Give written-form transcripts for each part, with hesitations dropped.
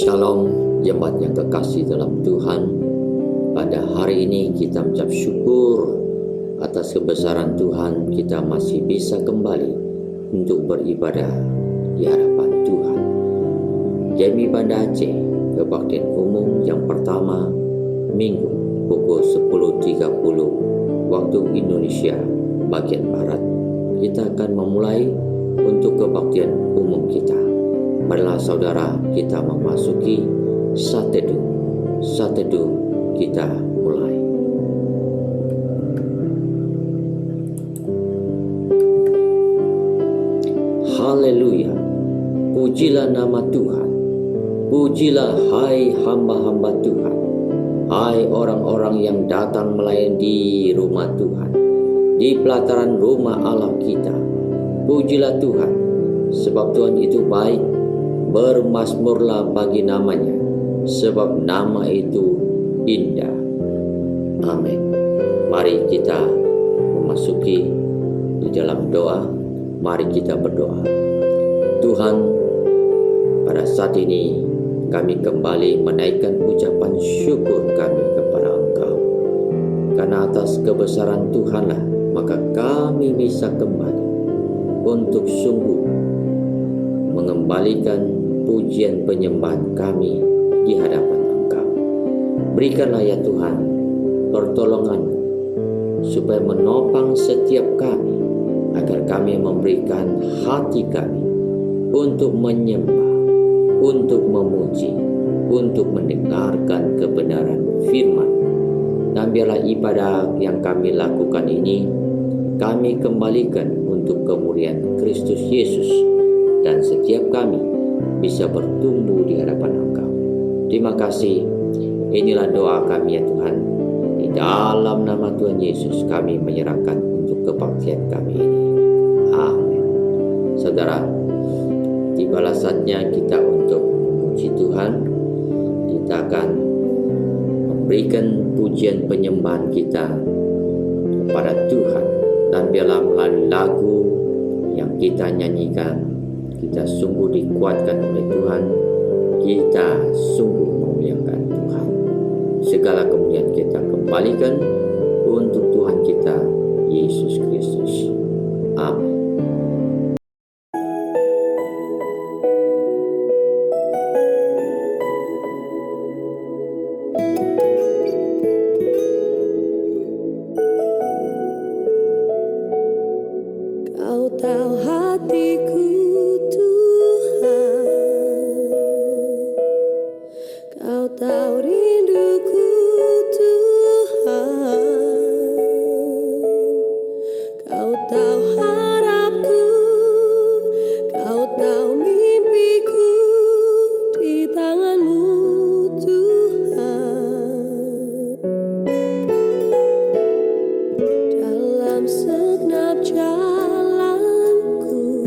Shalom, jemaat yang kekasih dalam Tuhan. Pada hari ini kita mengucap syukur atas kebesaran Tuhan, kita masih bisa kembali untuk beribadah di hadapan Tuhan. Jamie Banda Aceh, kebaktian umum yang pertama, Minggu pukul 10.30 waktu Indonesia bagian Barat. Kita akan memulai untuk kebaktian umum kita. Marilah saudara, kita memasuki saat teduh. Saat teduh kita mulai. Haleluya. Pujilah nama Tuhan. Pujilah hai hamba-hamba Tuhan. Hai orang-orang yang datang melayani di rumah Tuhan, di pelataran rumah Allah kita. Pujilah Tuhan, sebab Tuhan itu baik. Bermazmurlah bagi namanya, sebab nama itu indah. Amin. Mari kita memasuki di dalam doa. Mari kita berdoa. Tuhan, pada saat ini kami kembali menaikkan ucapan syukur kami kepada Engkau. Karena atas kebesaran Tuhanlah, maka kami bisa kembali untuk sungguh mengembalikan pujian penyembahan kami di hadapan Engkau. Berikanlah ya Tuhan pertolongan-Mu supaya menopang setiap kami, agar kami memberikan hati kami untuk menyembah, untuk memuji, untuk mendengarkan kebenaran firman. Dan biarlah ibadah yang kami lakukan ini kami kembalikan untuk kemuliaan Kristus Yesus, dan setiap kami bisa bertumbuh di hadapan Engkau. Terima kasih. Inilah doa kami ya Tuhan. Di dalam nama Tuhan Yesus kami menyerahkan untuk kebaktian kami ini. Amin. Saudara, tibalah saatnya kita untuk memuji Tuhan. Kita akan memberikan pujian penyembahan kita kepada Tuhan. Dan biarlah melalui lagu yang kita nyanyikan, kita sungguh dikuatkan oleh Tuhan. Kita sungguh memuliakan Tuhan. Segala kemuliaan kita kembalikan untuk Tuhan kita Yesus Kristus. Amin. Kau tahu hatiku Tuhan, Kau tahu rinduku Tuhan, Kau tahu harapku, Kau tahu mimpiku di tangan-Mu Tuhan. Dalam segenap jalanku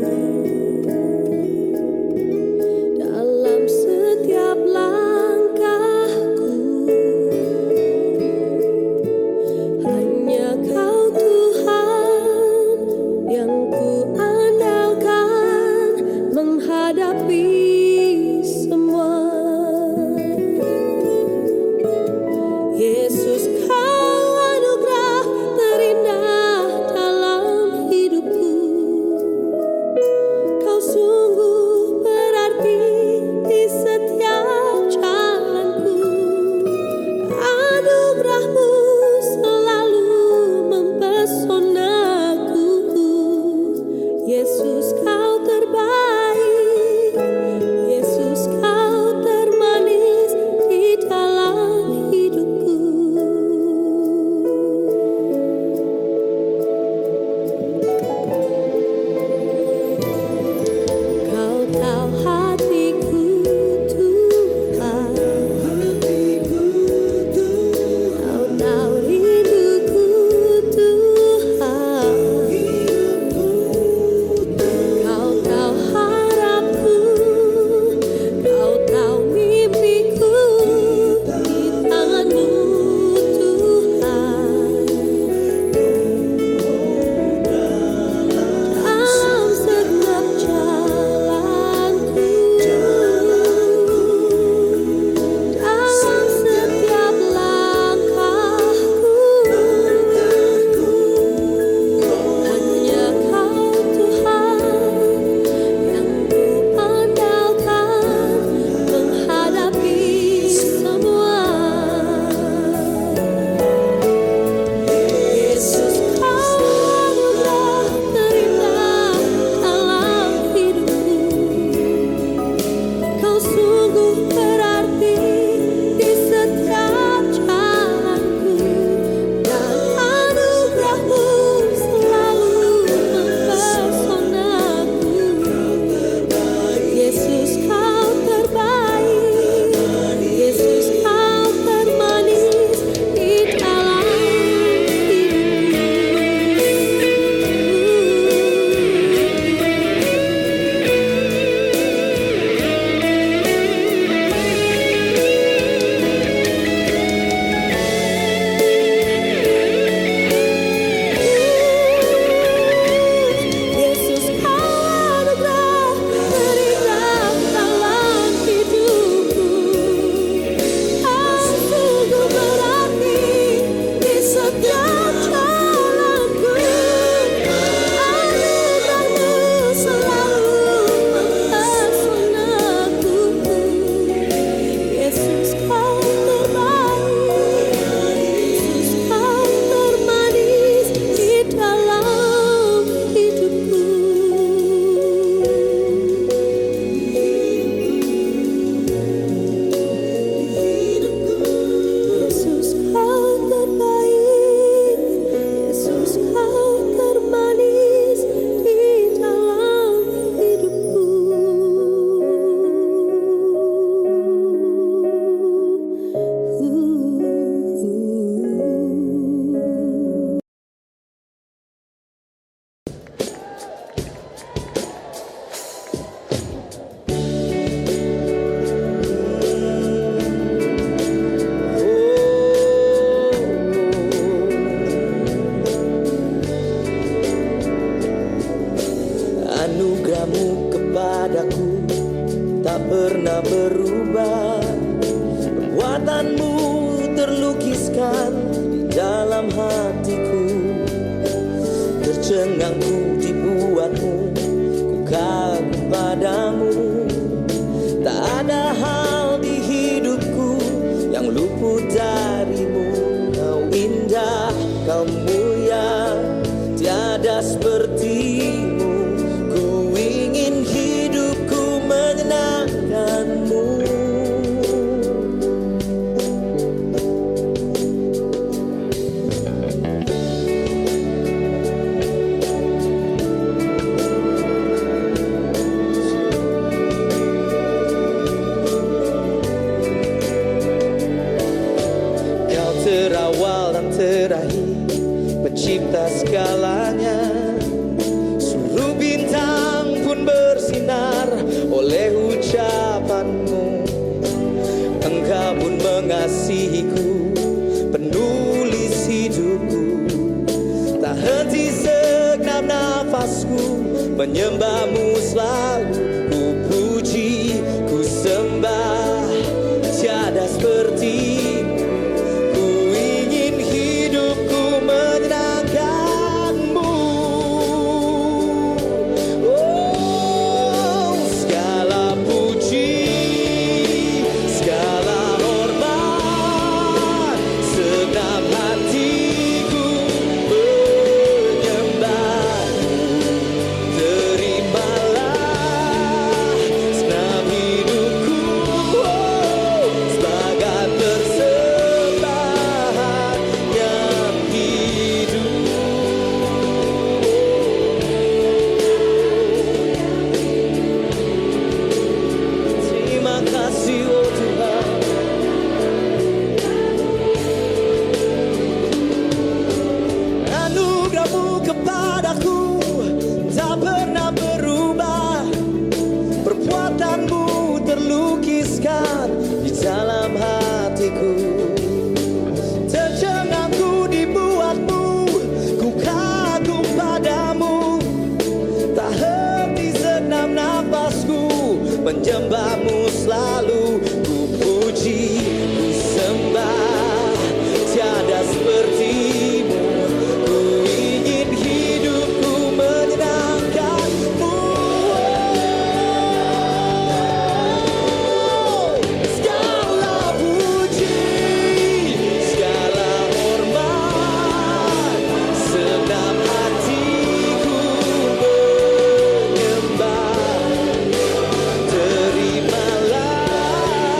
pernah berubah. Perbuatanmu terlukiskan di dalam hatiku. Tercengang ku dibuatmu, ku kagum padamu. Tak ada hal di hidupku yang luput darimu. Kau indah, kau mulia, tiada sepertimu. Ku ingin hidupku menyenangkanmu. Kau terawal dan terakhir, pencipta segalanya. Seluruh bintang pun bersinar oleh ucapanmu. Engkau pun mengasihiku, penulis hidupku. Tak henti segenap nafasku, menyembahmu selalu. Ku puji, ku sembah, tiada sepertimu. Ku ingin hidupku menyenangkanmu. Oh, segala puji, segala hormat, segenap hatiku menyembahmu. Terimalah segenap hidupku, sebagai persembahan yang hidup. Terima kasih, oh Tuhan. Anugerah-Mu kepadaku tak pernah berubah. Perbuatanmu terlukiskan di dalam hatiku. Tercengangku dibuatmu, ku kagum padamu. Tak henti senam nafasku, menyembahmu selalu. Ku puji, ku sembah, tiada sepertimu. Ku ingin hidupku menyenangkanmu. Segala puji, segala hormat, segenap hatiku menyembah. Terimalah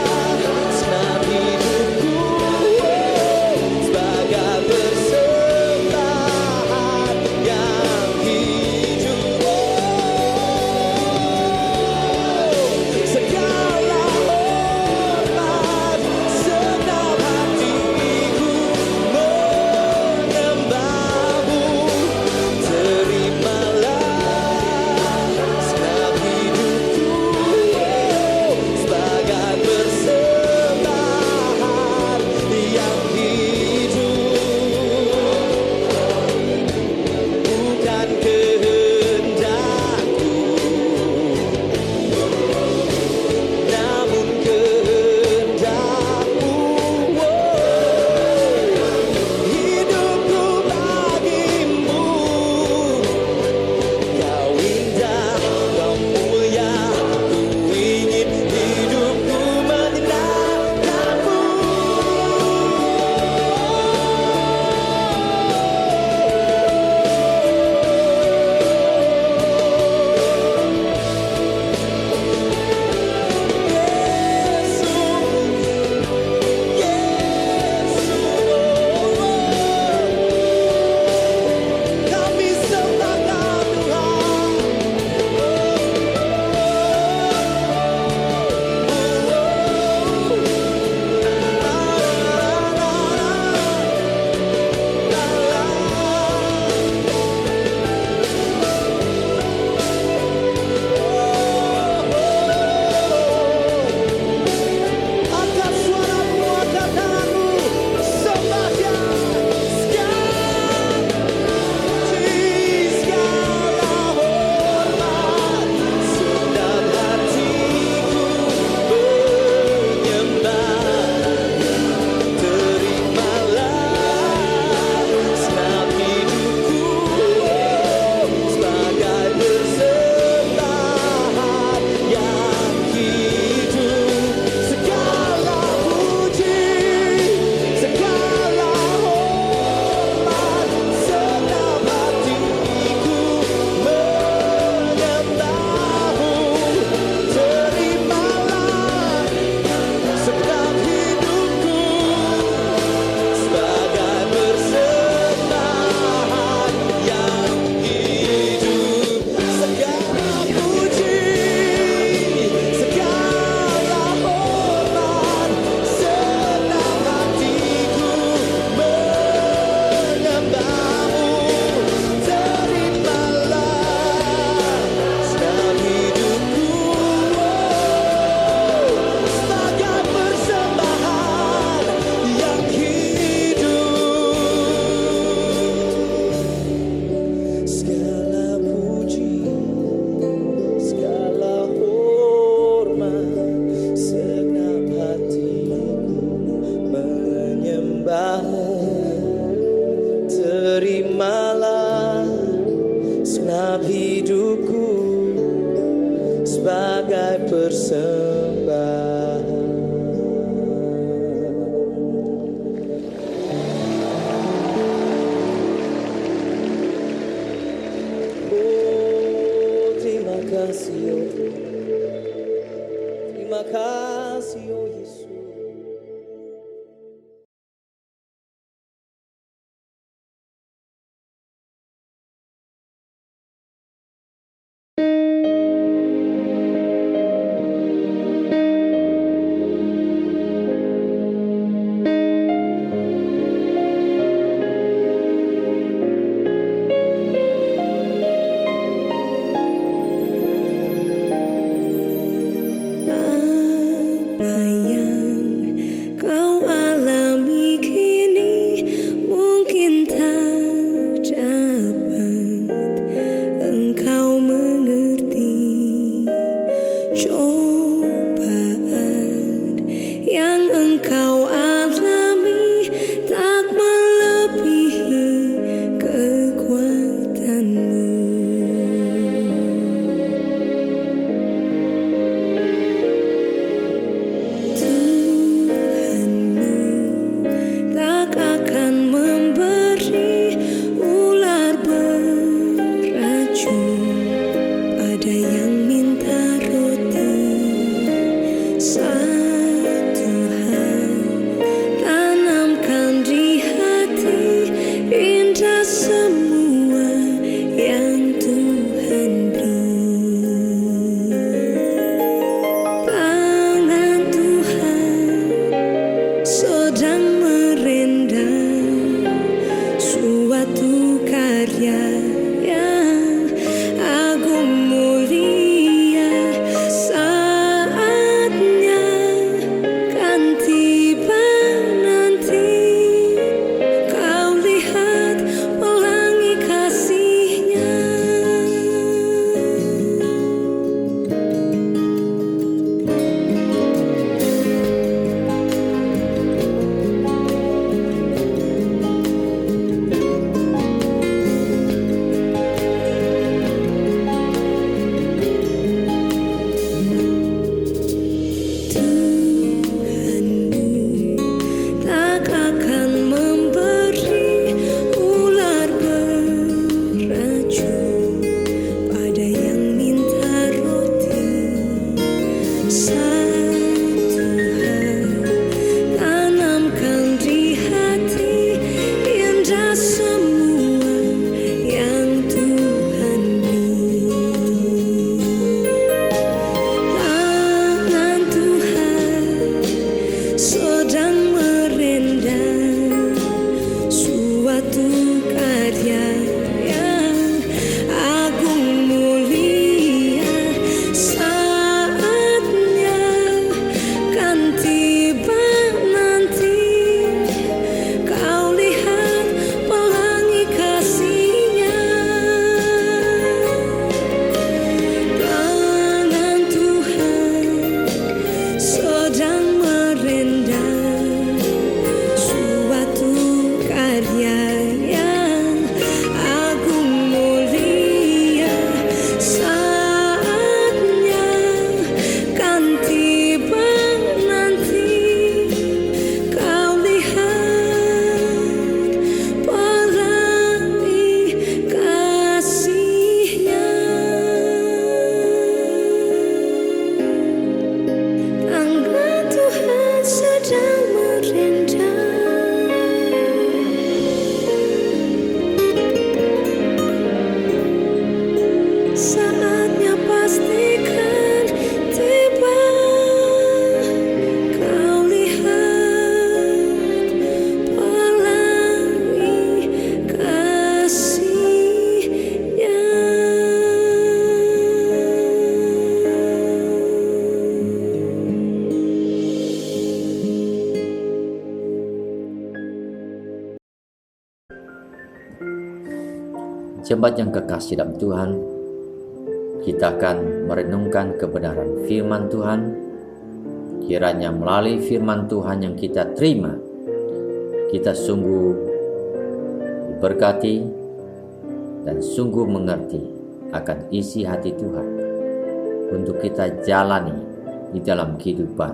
Oh, terima kasih oh Tuhan. Terima kasih oh Yesus. Apa yang kau alami kini mungkin tak dapat engkau mengerti. Cobaan yang engkau alami tak melebihi kekuatanmu. Tuhanmu tak akan memberi ular beracun pada yang minta roti. Satu hal tanamkan di hati, indah semua yang Tuhan beri. Tangan Tuhan sedang merendam suatu karya yang agung mulia. Saatnya kan tiba nanti, kau lihat pelangi kasih-Nya. Tuhanmu tak akan memberi ular beracun pada yang minta roti. Satu hal tanamkan di hati, indah semua yang Tuhan beri. Tangan Tuhan sedang merendam suatu karya yang agung mulia. Saatnya kan tiba nanti, kau lihat pelangi kasih-Nya. Tangan Tuhan sedang merendam suatu karya yang agung mulia. Saatnya kan tiba nanti, kau lihat pelangi kasih-Nya. Tangan Tuhan sedang merendam, saatnya pastikan tiba, kau lihat pelangi kasih-Nya. Jemaat yang kekasih dalam Tuhan, kita akan merenungkan kebenaran firman Tuhan. Kiranya melalui firman Tuhan yang kita terima, kita sungguh diberkati dan sungguh mengerti akan isi hati Tuhan untuk kita jalani di dalam kehidupan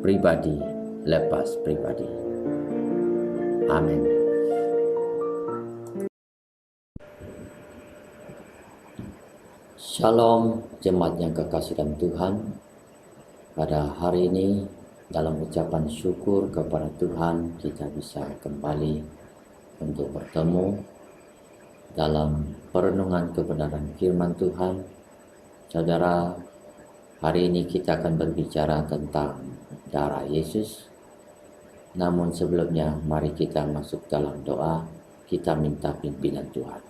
pribadi lepas pribadi. Amin. Shalom jemaat yang kekasih dalam Tuhan. Pada hari ini dalam ucapan syukur kepada Tuhan kita bisa kembali untuk bertemu dalam perenungan kebenaran firman Tuhan. Saudara, hari ini kita akan berbicara tentang darah Yesus. Namun sebelumnya mari kita masuk dalam doa, kita minta pimpinan Tuhan.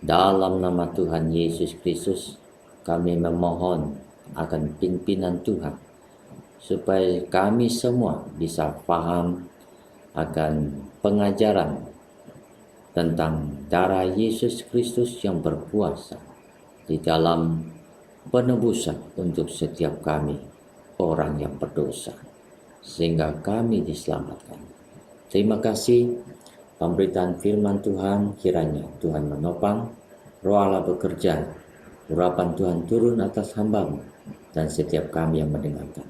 Dalam nama Tuhan Yesus Kristus, kami memohon akan pimpinan Tuhan, supaya kami semua bisa paham akan pengajaran tentang darah Yesus Kristus yang berkuasa di dalam penebusan untuk setiap kami, orang yang berdosa, sehingga kami diselamatkan. Terima kasih. Pemberitaan firman Tuhan kiranya Tuhan menopang, Roh Allah bekerja, urapan Tuhan turun atas hamba-Mu dan setiap kami yang mendengarkan.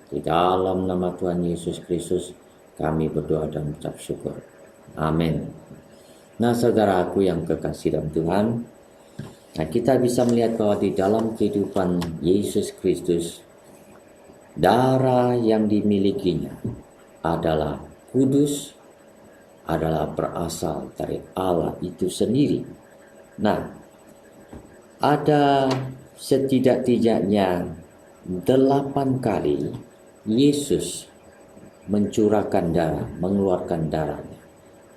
Di dalam nama Tuhan Yesus Kristus kami berdoa dan mengucap syukur. Amin. Nah, saudaraku yang kekasih dalam Tuhan, kita bisa melihat bahwa di dalam kehidupan Yesus Kristus, darah yang dimilikinya adalah kudus, adalah berasal dari Allah itu sendiri. Nah, ada setidak-tidaknya 8 kali Yesus mencurahkan darah, mengeluarkan darahnya.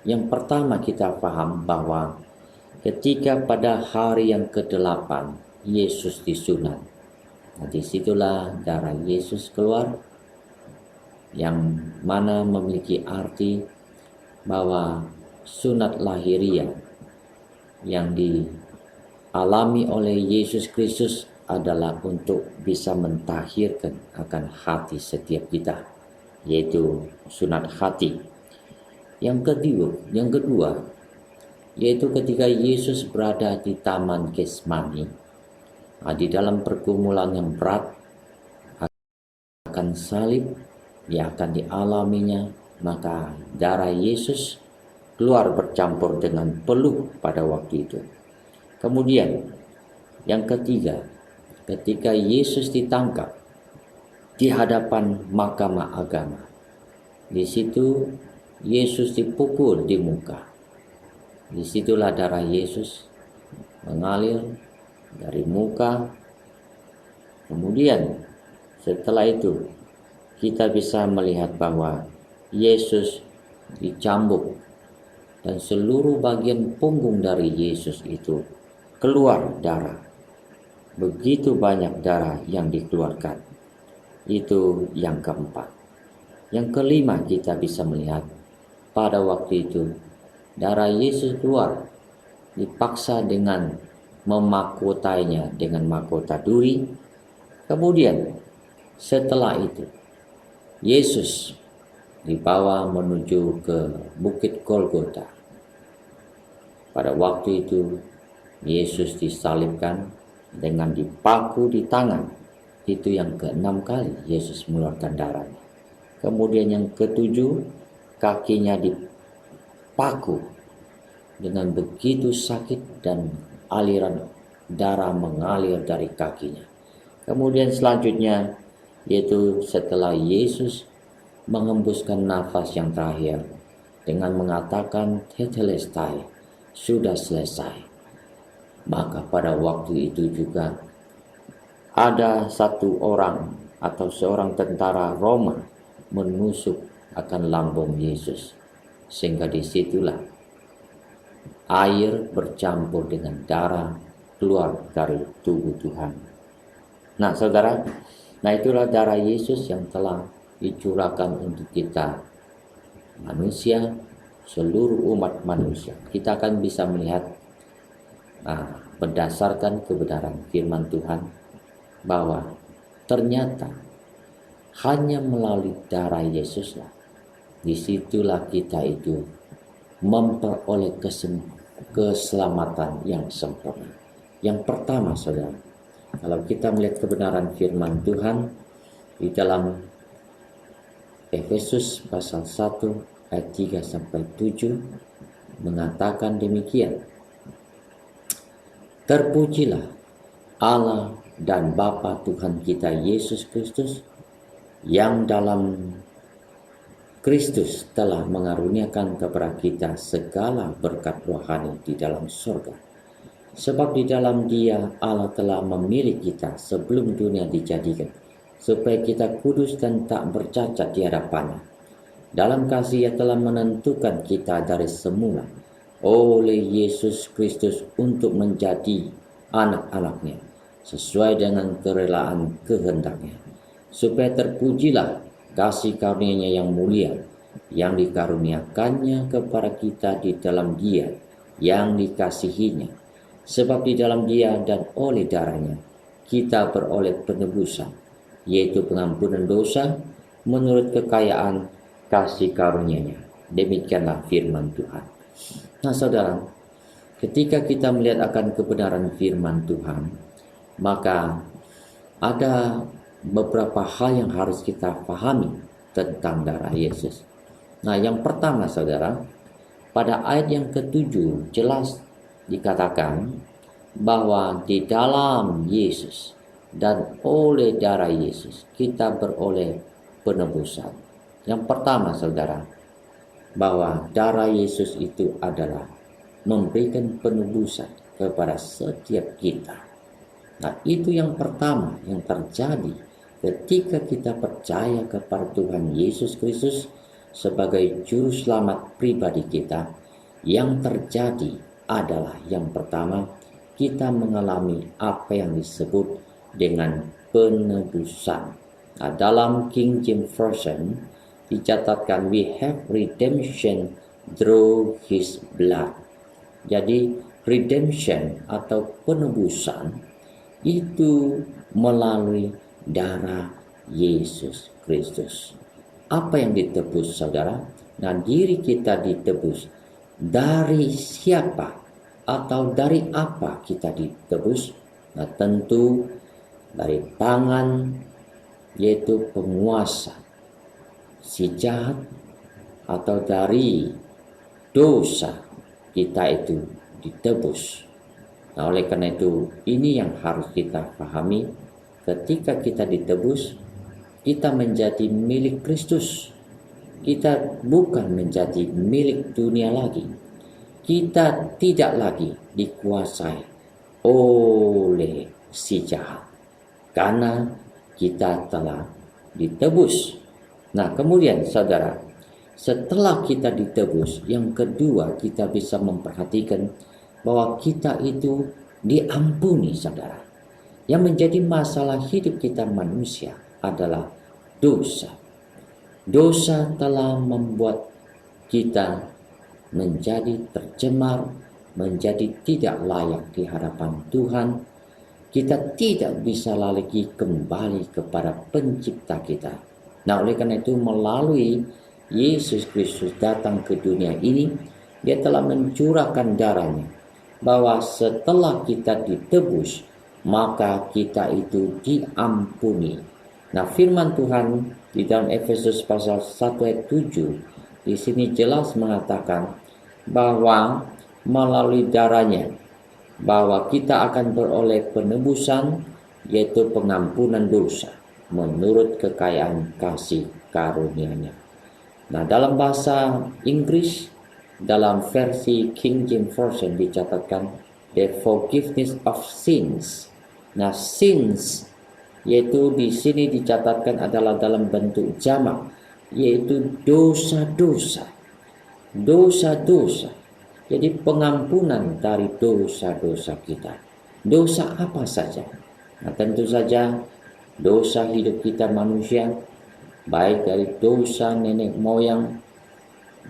Yang pertama kita paham bahwa ketika pada hari yang ke-8 Yesus disunat. Nah, disitulah darah Yesus keluar, yang mana memiliki arti bahwa sunat lahiriah yang dialami oleh Yesus Kristus adalah untuk bisa mentahirkan akan hati setiap kita, yaitu sunat hati. Yang kedua, yaitu ketika Yesus berada di Taman Getsemani, di dalam pergumulan yang berat akan salib yang akan dialaminya, maka darah Yesus keluar bercampur dengan peluh pada waktu itu. Kemudian yang ketiga, ketika Yesus ditangkap di hadapan mahkamah agama, di situ Yesus dipukul di muka. Disitulah darah Yesus mengalir dari muka. Kemudian setelah itu kita bisa melihat bahwa Yesus dicambuk dan seluruh bagian punggung dari Yesus itu keluar darah. Begitu banyak darah yang dikeluarkan. Itu yang keempat. Yang kelima kita bisa melihat pada waktu itu darah Yesus keluar dipaksa dengan memahkotanya dengan mahkota duri. Kemudian setelah itu Yesus dibawa menuju ke Bukit Golgota. Pada waktu itu Yesus disalibkan dengan dipaku di tangan. Itu yang ke-6 kali Yesus mengeluarkan darahnya. Kemudian yang ke-7, kakinya dipaku dengan begitu sakit dan aliran darah mengalir dari kakinya. Kemudian selanjutnya, yaitu setelah Yesus mengembuskan nafas yang terakhir dengan mengatakan tetelestai, sudah selesai. Maka pada waktu itu juga ada satu orang atau seorang tentara Roma menusuk akan lambung Yesus, sehingga disitulah air bercampur dengan darah keluar dari tubuh Tuhan. Nah saudara, itulah darah Yesus yang telah dicurahkan untuk kita manusia, seluruh umat manusia. Kita akan bisa melihat berdasarkan kebenaran firman Tuhan bahwa ternyata hanya melalui darah Yesuslah disitulah kita itu memperoleh keselamatan yang sempurna. Yang pertama saudara, Kalau kita melihat kebenaran firman Tuhan di dalam Efesus pasal 1 ayat 3 sampai 7 mengatakan demikian. Terpujilah Allah dan Bapa Tuhan kita Yesus Kristus, yang dalam Kristus telah mengaruniakan kepada kita segala berkat rohani di dalam surga. Sebab di dalam Dia Allah telah memilih kita sebelum dunia dijadikan, supaya kita kudus dan tak bercacat di hadapannya. Dalam kasih Ia telah menentukan kita dari semula oleh Yesus Kristus untuk menjadi anak-anaknya, sesuai dengan kerelaan kehendaknya, supaya terpujilah kasih karunia-Nya yang mulia, yang dikaruniakannya kepada kita di dalam Dia yang dikasihinya. Sebab di dalam Dia dan oleh darahnya kita beroleh penebusan, yaitu pengampunan dosa menurut kekayaan kasih karunia-Nya. Demikianlah firman Tuhan. Nah saudara, ketika kita melihat akan kebenaran firman Tuhan, maka ada beberapa hal yang harus kita pahami tentang darah Yesus. Nah yang pertama saudara, pada ayat yang ke-7 jelas dikatakan bahwa di dalam Yesus dan oleh darah Yesus kita beroleh penebusan. Yang pertama saudara, bahwa darah Yesus itu adalah memberikan penebusan kepada setiap kita. Nah itu yang pertama yang terjadi ketika kita percaya kepada Tuhan Yesus Kristus sebagai juru selamat pribadi kita. Yang terjadi adalah yang pertama, kita mengalami apa yang disebut dengan penebusan. Nah, dalam King James Version dicatatkan we have redemption through His blood. Jadi redemption atau penebusan itu melalui darah Yesus Kristus. Apa yang ditebus saudara? Nah diri kita ditebus. Dari siapa atau dari apa kita ditebus? Nah tentu dari tangan, yaitu penguasa si jahat, atau dari dosa kita itu ditebus. Nah oleh karena itu ini yang harus kita pahami. Ketika kita ditebus, kita menjadi milik Kristus. Kita bukan menjadi milik dunia lagi. Kita tidak lagi dikuasai oleh si jahat, karena kita telah ditebus. Nah kemudian saudara, setelah kita ditebus, yang kedua kita bisa memperhatikan bahwa kita itu diampuni saudara. Yang menjadi masalah hidup kita manusia adalah dosa. Dosa telah membuat kita menjadi tercemar, menjadi tidak layak di hadapan Tuhan. Kita tidak bisa lagi kembali kepada pencipta kita. Nah oleh karena itu melalui Yesus Kristus datang ke dunia ini, Dia telah mencurahkan darahnya, bahwa setelah kita ditebus, maka kita itu diampuni. Nah firman Tuhan di dalam Efesus pasal 1 ayat 7 di sini jelas mengatakan bahwa melalui darahnya bahwa kita akan beroleh penebusan, yaitu pengampunan dosa menurut kekayaan kasih karunia-Nya. Nah dalam bahasa Inggris, dalam versi King James Version dicatatkan the forgiveness of sins. Nah sins yaitu di sini dicatatkan adalah dalam bentuk jamak, yaitu dosa-dosa. Dosa-dosa. Jadi pengampunan dari dosa-dosa kita. Dosa apa saja? Nah tentu saja dosa hidup kita manusia, baik dari dosa nenek moyang,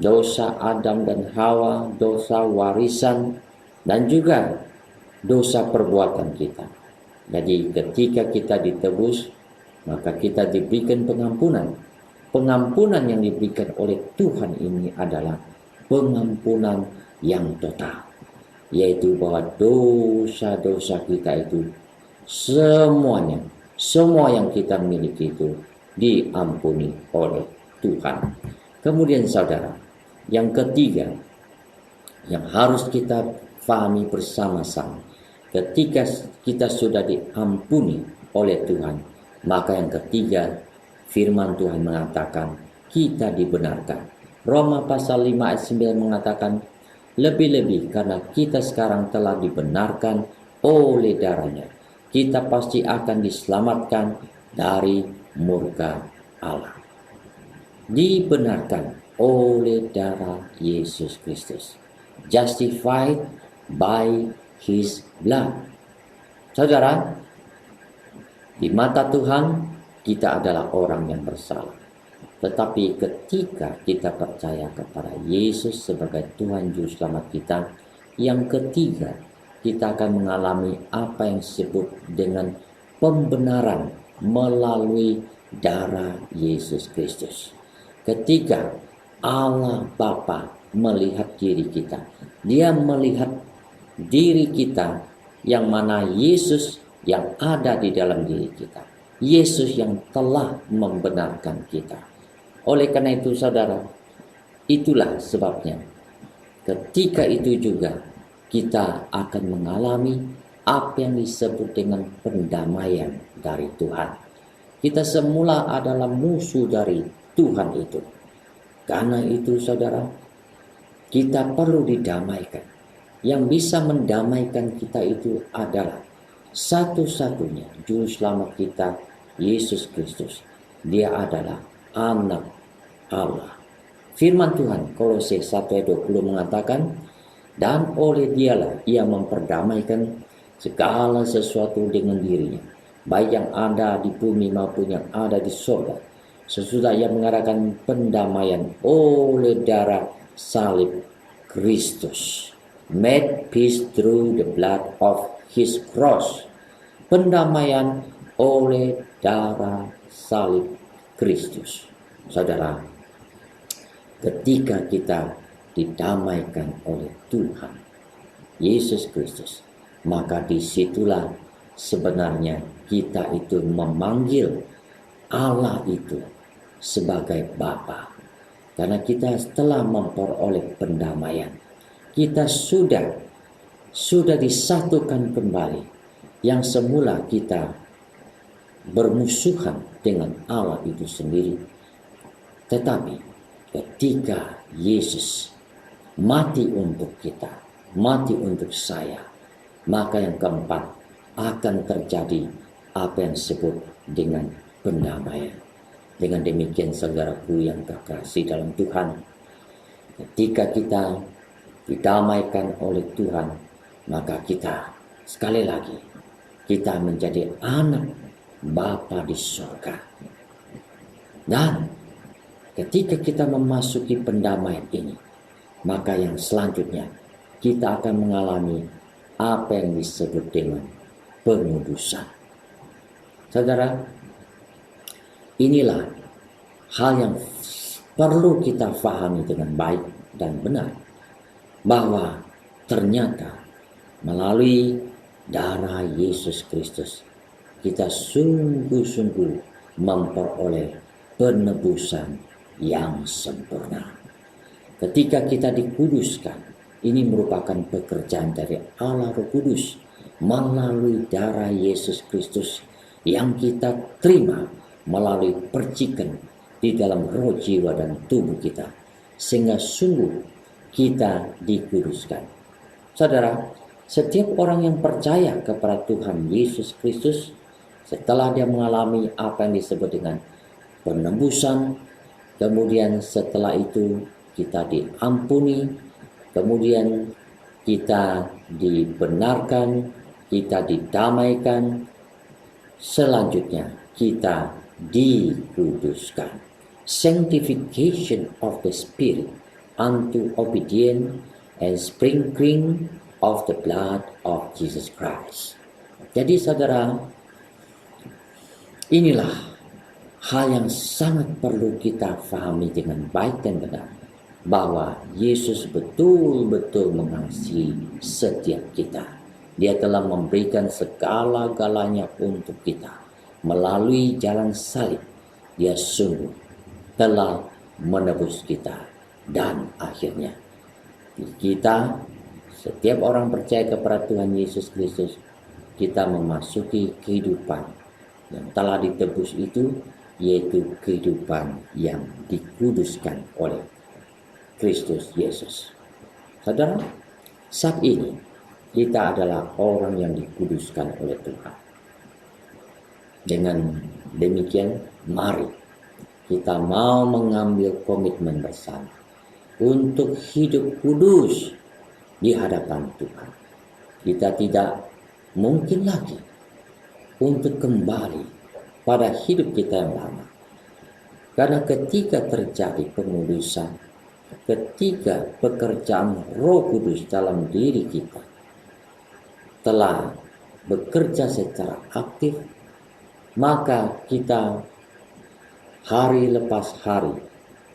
dosa Adam dan Hawa, dosa warisan, dan juga dosa perbuatan kita. Jadi ketika kita ditebus, maka kita diberikan pengampunan. Pengampunan yang diberikan oleh Tuhan ini adalah pengampunan yang total, yaitu bahwa dosa-dosa kita itu semuanya, semua yang kita miliki itu diampuni oleh Tuhan. Kemudian saudara, yang ketiga yang harus kita pahami bersama-sama, ketika kita sudah diampuni oleh Tuhan, maka yang ketiga firman Tuhan mengatakan kita dibenarkan. Roma pasal 5 ayat 9 mengatakan, lebih-lebih karena kita sekarang telah dibenarkan oleh darahnya, kita pasti akan diselamatkan dari murka Allah. Dibenarkan oleh darah Yesus Kristus. Justified by His blood. Saudara, di mata Tuhan kita adalah orang yang bersalah. Tetapi ketika kita percaya kepada Yesus sebagai Tuhan Juru Selamat kita, yang ketiga kita akan mengalami apa yang disebut dengan pembenaran melalui darah Yesus Kristus. Ketika Allah Bapa melihat diri kita, Dia melihat diri kita yang mana Yesus yang ada di dalam diri kita, Yesus yang telah membenarkan kita. Oleh karena itu saudara, itulah sebabnya ketika itu juga kita akan mengalami apa yang disebut dengan pendamaian dari Tuhan. Kita semula adalah musuh dari Tuhan itu. Karena itu saudara, kita perlu didamaikan. Yang bisa mendamaikan kita itu adalah satu-satunya Juru Selamat kita, Yesus Kristus. Dia adalah Anak Allah. Firman Tuhan Kolose 1 ayat 20 mengatakan, dan oleh Dialah Ia memperdamaikan segala sesuatu dengan dirinya, baik yang ada di bumi maupun yang ada di surga, sesudah Ia mengadakan pendamaian oleh darah salib Kristus. Made peace through the blood of His cross. Pendamaian oleh darah salib Kristus. Saudara, ketika kita didamaikan oleh Tuhan Yesus Kristus, maka disitulah sebenarnya kita itu memanggil Allah itu sebagai Bapa. Karena kita telah memperoleh pendamaian, kita sudah disatukan kembali. Yang semula kita bermusuhan dengan Allah itu sendiri, tetapi ketika Yesus mati untuk kita, mati untuk saya, maka yang keempat akan terjadi apa yang disebut dengan pendamaian. Dengan demikian saudaraku yang terkasih dalam Tuhan, ketika kita didamaikan oleh Tuhan, maka kita sekali lagi kita menjadi anak Bapa di surga. Dan ketika kita memasuki pendamaian ini, maka yang selanjutnya kita akan mengalami apa yang disebut dengan pengudusan. Saudara, inilah hal yang perlu kita fahami dengan baik dan benar, bahwa ternyata melalui darah Yesus Kristus kita sungguh-sungguh memperoleh penebusan yang sempurna. Ketika kita dikuduskan, ini merupakan pekerjaan dari Allah Roh Kudus melalui darah Yesus Kristus yang kita terima melalui percikan di dalam roh, jiwa, dan tubuh kita, sehingga sungguh kita dikuduskan. Saudara, setiap orang yang percaya kepada Tuhan Yesus Kristus, setelah dia mengalami apa yang disebut dengan penebusan, kemudian setelah itu kita diampuni, kemudian kita dibenarkan, kita didamaikan, selanjutnya kita dikuduskan. Sanctification of the Spirit unto obedience and sprinkling of the blood of Jesus Christ. Jadi saudara, inilah hal yang sangat perlu kita fahami dengan baik dan benar, bahwa Yesus betul-betul mengasihi setiap kita. Dia telah memberikan segala-galanya untuk kita. Melalui jalan salib, Dia sungguh telah menebus kita. Dan akhirnya, kita, setiap orang percaya kepada Tuhan Yesus Kristus, kita memasuki kehidupan yang telah ditebus itu, yaitu kehidupan yang dikuduskan oleh Kristus Yesus. Saudara, saat ini kita adalah orang yang dikuduskan oleh Tuhan. Dengan demikian, mari kita mau mengambil komitmen bersama untuk hidup kudus di hadapan Tuhan. Kita tidak mungkin lagi untuk kembali pada hidup kita yang lama. Karena ketika terjadi pengudusan, ketika pekerjaan Roh Kudus dalam diri kita telah bekerja secara aktif, maka kita hari lepas hari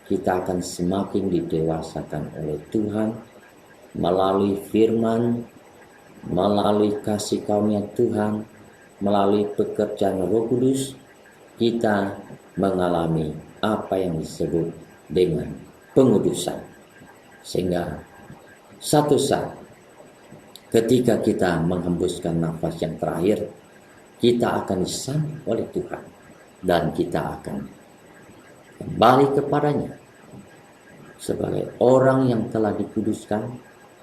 kita akan semakin didewasakan oleh Tuhan melalui firman, melalui kasih karunia Tuhan, melalui pekerjaan Roh Kudus. Kita mengalami apa yang disebut dengan pengudusan, sehingga satu saat ketika kita menghembuskan nafas yang terakhir, kita akan disambut oleh Tuhan dan kita akan kembali kepadanya sebagai orang yang telah dikuduskan,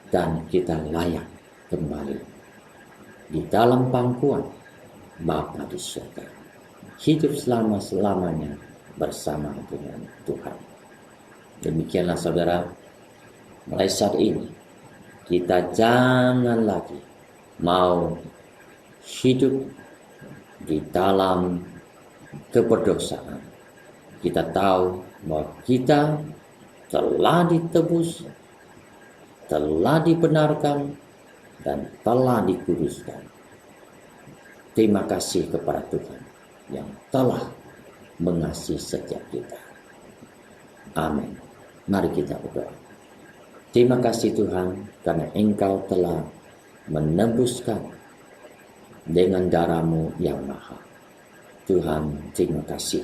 dan kita layak kembali di dalam pangkuan Bapa di surga, hidup selama-lamanya bersama dengan Tuhan. Demikianlah saudara, mulai saat ini kita jangan lagi mau hidup di dalam keberdosaan. Kita tahu bahwa kita telah ditebus, telah dibenarkan, dan telah dikuduskan. Terima kasih kepada Tuhan yang telah mengasihi setiap kita. Amin. Mari kita berdoa. Terima kasih Tuhan karena Engkau telah menembuskan dengan darah-Mu yang mahal. Tuhan, terima kasih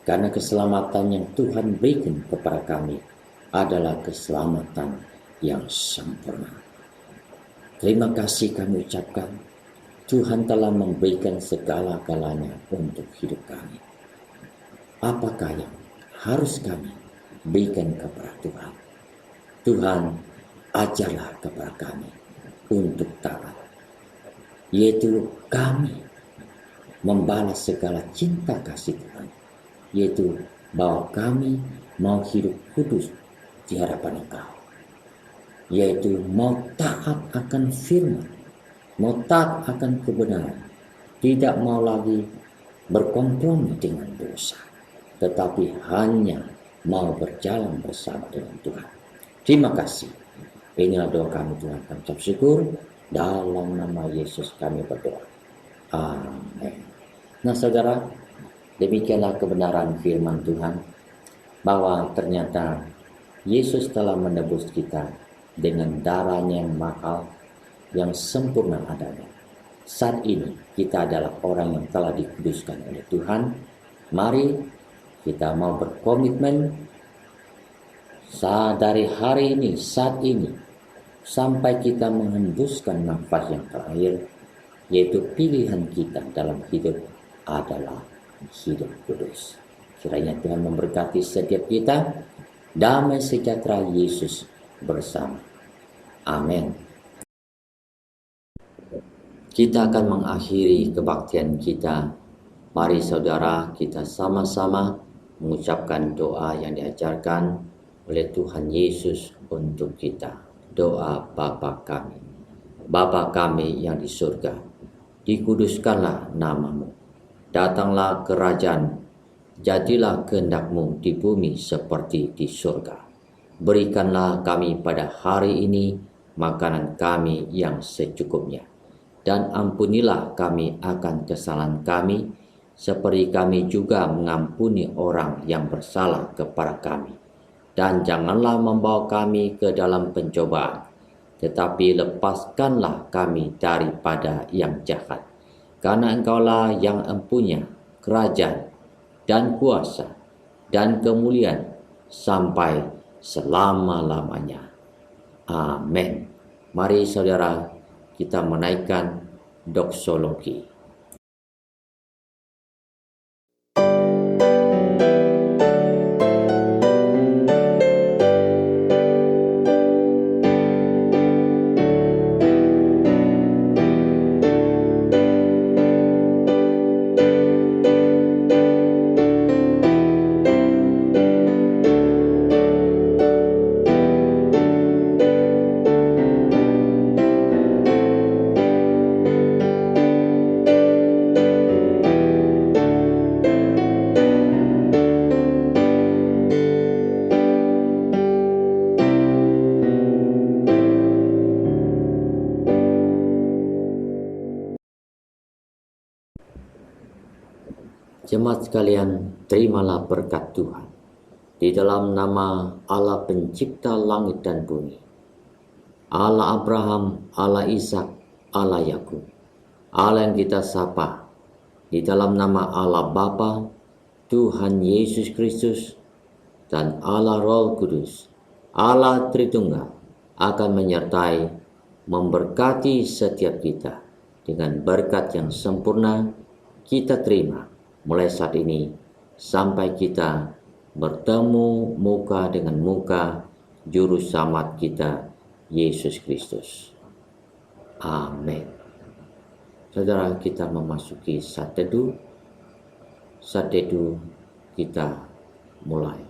karena keselamatan yang Tuhan berikan kepada kami adalah keselamatan yang sempurna. Terima kasih kami ucapkan, Tuhan telah memberikan segala-galanya untuk hidup kami. Apakah yang harus kami berikan kepada Tuhan? Tuhan, ajarlah kepada kami untuk taat, yaitu kami membalas segala cinta kasih Tuhan, yaitu bahwa kami mau hidup kudus di hadapan Engkau, yaitu mau taat akan firman, mau taat akan kebenaran, tidak mau lagi berkompromi dengan dosa, tetapi hanya mau berjalan bersama dengan Tuhan. Terima kasih. Inilah doa kami Tuhan, kami ucap syukur. Dalam nama Yesus kami berdoa. Amin. Nah saudara, demikianlah kebenaran firman Tuhan, bahwa ternyata Yesus telah menebus kita dengan darah-Nya yang mahal, yang sempurna adanya. Saat ini kita adalah orang yang telah dikuduskan oleh Tuhan. Mari kita mau berkomitmen dari hari ini, saat ini, sampai kita menghembuskan nafas yang terakhir, yaitu pilihan kita dalam hidup adalah hidup kudus. Kiranya Tuhan memberkati setiap kita. Damai sejahtera Yesus bersama. Amin. Kita akan mengakhiri kebaktian kita. Mari saudara, kita sama-sama mengucapkan doa yang diajarkan oleh Tuhan Yesus untuk kita. Doa Bapa kami. Bapa kami yang di surga, dikuduskanlah nama-Mu. Datanglah kerajaan, jadilah kehendak-Mu di bumi seperti di surga. Berikanlah kami pada hari ini makanan kami yang secukupnya. Dan ampunilah kami akan kesalahan kami, seperti kami juga mengampuni orang yang bersalah kepada kami. Dan janganlah membawa kami ke dalam pencobaan, tetapi lepaskanlah kami daripada yang jahat. Karena Engkaulah yang empunya kerajaan dan kuasa dan kemuliaan sampai selama-lamanya. Amin. Mari saudara, kita menaikkan doksologi. Jemaat sekalian, terimalah berkat Tuhan. Di dalam nama Allah pencipta langit dan bumi, Allah Abraham, Allah Ishak, Allah Yakub, Allah yang kita sapa, di dalam nama Allah Bapa, Tuhan Yesus Kristus, dan Allah Roh Kudus, Allah Tritunggal, akan menyertai, memberkati setiap kita dengan berkat yang sempurna kita terima mulai saat ini sampai kita bertemu muka dengan muka Juru Selamat kita, Yesus Kristus. Amin. Saudara, kita memasuki saat teduh. Saat teduh kita mulai.